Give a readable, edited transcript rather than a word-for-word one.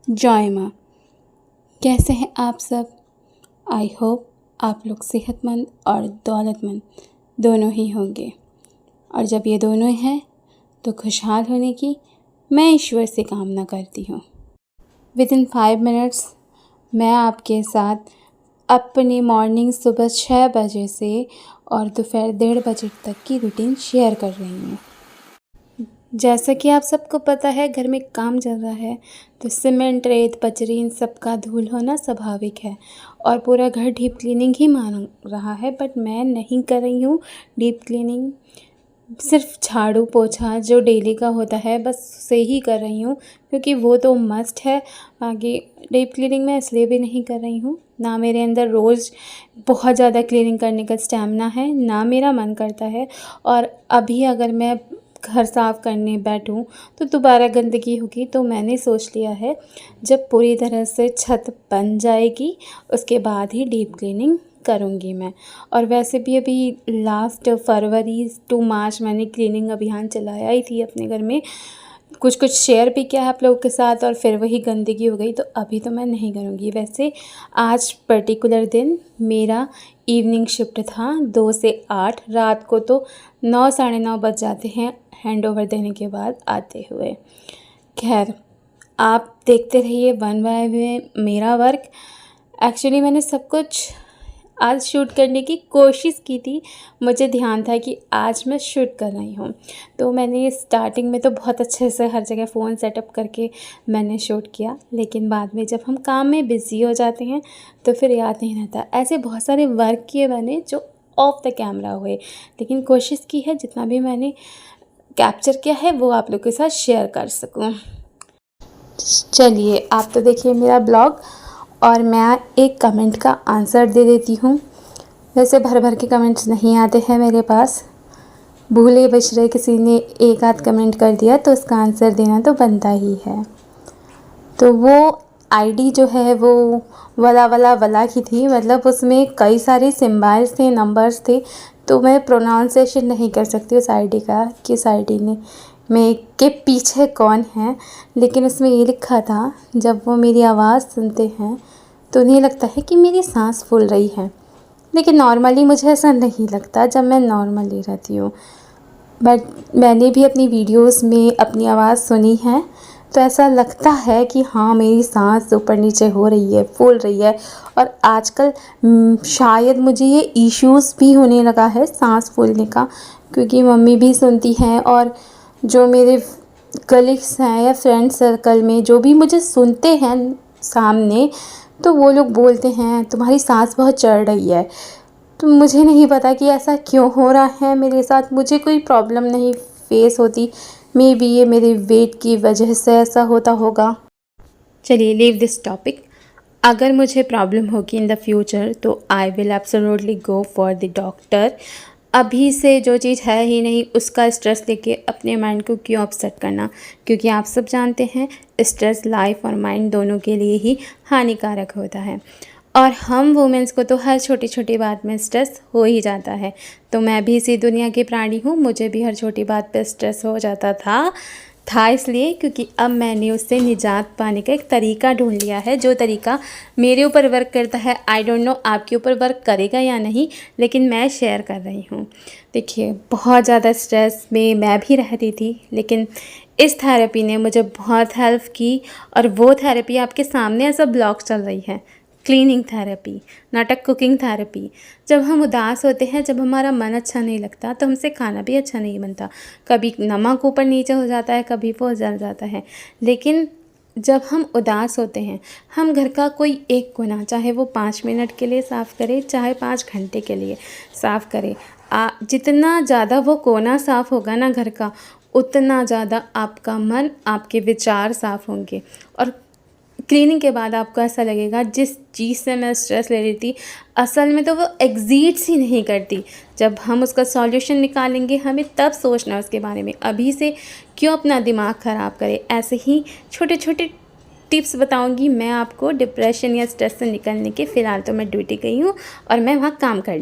जय माँ। कैसे हैं आप सब? आई होप आप लोग सेहतमंद और दौलतमंद दोनों ही होंगे, और जब ये दोनों हैं तो खुशहाल होने की मैं ईश्वर से कामना करती हूँ। विदिन 5 मिनट्स मैं आपके साथ अपनी मॉर्निंग सुबह 6 बजे से और दोपहर 1:30 बजे तक की रूटीन शेयर कर रही हूँ। जैसा कि आप सबको पता है, घर में काम चल रहा है तो सीमेंट, रेत, बजरी इन सब का धूल होना स्वाभाविक है और पूरा घर डीप क्लीनिंग ही मांग रहा है। बट मैं नहीं कर रही हूँ डीप क्लीनिंग, सिर्फ झाड़ू पोछा जो डेली का होता है बस उसे ही कर रही हूँ, क्योंकि वो तो मस्ट है। बाकी डीप क्लीनिंग मैं इसलिए भी नहीं कर रही हूँ, ना मेरे अंदर रोज़ बहुत ज़्यादा क्लीनिंग करने का स्टैमिना है, ना मेरा मन करता है। और अभी अगर मैं घर साफ़ करने बैठूं तो दोबारा गंदगी होगी, तो मैंने सोच लिया है जब पूरी तरह से छत बन जाएगी उसके बाद ही डीप क्लीनिंग करूँगी मैं। और वैसे भी अभी लास्ट फरवरी टू मार्च मैंने क्लीनिंग अभियान चलाया ही थी अपने घर में, कुछ शेयर भी किया है आप लोगों के साथ, और फिर वही गंदगी हो गई, तो अभी तो मैं नहीं करूँगी। वैसे आज पर्टिकुलर दिन मेरा इवनिंग शिफ्ट था 2 से 8, रात को तो 9 साढ़े 9 बज जाते हैं हैंड ओवर देने के बाद आते हुए। खैर, आप देखते रहिए वन बाय वन मेरा वर्क। एक्चुअली मैंने सब कुछ आज शूट करने की कोशिश की थी, मुझे ध्यान था कि आज मैं शूट कर रही हूँ, तो मैंने स्टार्टिंग में तो बहुत अच्छे से हर जगह फ़ोन सेटअप करके मैंने शूट किया, लेकिन बाद में जब हम काम में बिज़ी हो जाते हैं तो फिर याद नहीं रहता। ऐसे बहुत सारे वर्क किए मैंने जो ऑफ द कैमरा हुए, लेकिन कोशिश की है जितना भी मैंने कैप्चर किया है वो आप लोग के साथ शेयर कर सकूँ। चलिए, आप तो देखिए मेरा ब्लॉग और मैं एक कमेंट का आंसर दे देती हूँ। वैसे भर भर के कमेंट्स नहीं आते हैं मेरे पास, भूले बशरे किसी ने एक आध कमेंट कर दिया तो उसका आंसर देना तो बनता ही है। तो वो आईडी जो है वो वला की थी, मतलब उसमें कई सारे सिम्बल्स थे, नंबर्स थे, तो मैं प्रोनाउंसिएशन नहीं कर सकती उस आईडी का कि उस आईडी ने में के पीछे कौन है। लेकिन उसमें ये लिखा था, जब वो मेरी आवाज़ सुनते हैं तो उन्हें लगता है कि मेरी सांस फूल रही है, लेकिन नॉर्मली मुझे ऐसा नहीं लगता जब मैं नॉर्मली रहती हूँ। बट मैंने भी अपनी वीडियोस में अपनी आवाज़ सुनी है तो ऐसा लगता है कि हाँ, मेरी सांस ऊपर नीचे हो रही है, फूल रही है। और आजकल शायद मुझे ये इश्यूज़ भी होने लगा है सांस फूलने का, क्योंकि मम्मी भी सुनती हैं और जो मेरे कलीग्स हैं या फ्रेंड सर्कल में जो भी मुझे सुनते हैं सामने, तो वो लोग बोलते हैं तुम्हारी सांस बहुत चढ़ रही है। तो मुझे नहीं पता कि ऐसा क्यों हो रहा है मेरे साथ, मुझे कोई प्रॉब्लम नहीं फेस होती, मे बी ये मेरे वेट की वजह से ऐसा होता होगा। चलिए, लीव दिस टॉपिक। अगर मुझे प्रॉब्लम होगी इन द फ्यूचर तो I will absolutely go for the doctor. अभी से जो चीज़ है ही नहीं उसका स्ट्रेस लेके अपने माइंड को क्यों अपसेट करना, क्योंकि आप सब जानते हैं स्ट्रेस लाइफ और माइंड दोनों के लिए ही हानिकारक होता है, और हम वुमेंस को तो हर छोटी छोटी बात में स्ट्रेस हो ही जाता है। तो मैं भी इसी दुनिया की प्राणी हूँ, मुझे भी हर छोटी बात पे स्ट्रेस हो जाता था इसलिए क्योंकि अब मैंने उससे निजात पाने का एक तरीका ढूंढ लिया है, जो तरीका मेरे ऊपर वर्क करता है। आई डोंट नो आपके ऊपर वर्क करेगा या नहीं, लेकिन मैं शेयर कर रही हूँ। देखिए, बहुत ज़्यादा स्ट्रेस में मैं भी रहती थी, लेकिन इस थेरेपी ने मुझे बहुत हेल्प की, और वो थेरेपी आपके सामने ऐसा ब्लॉग चल रही है, क्लीनिंग थेरेपी, नाटक कुकिंग थेरेपी। जब हम उदास होते हैं, जब हमारा मन अच्छा नहीं लगता तो हमसे खाना भी अच्छा नहीं बनता, कभी नमक ऊपर नीचे हो जाता है, कभी वो जल जाता है। लेकिन जब हम उदास होते हैं, हम घर का कोई एक कोना, चाहे वो 5 मिनट के लिए साफ़ करें, चाहे 5 घंटे के लिए साफ़ करें, जितना ज़्यादा वो कोना साफ़ होगा ना घर का, उतना ज़्यादा आपका मन, आपके विचार साफ़ होंगे। और क्लीनिंग के बाद आपको ऐसा लगेगा जिस चीज़ से मैं स्ट्रेस ले रही थी, असल में तो वो एग्जिस्ट ही नहीं करती। जब हम उसका सॉल्यूशन निकालेंगे, हमें तब सोचना उसके बारे में, अभी से क्यों अपना दिमाग ख़राब करें। ऐसे ही छोटे छोटे टिप्स बताऊंगी मैं आपको डिप्रेशन या स्ट्रेस से निकलने के। फ़िलहाल तो मैं ड्यूटी गई हूँ और मैं वहाँ काम कर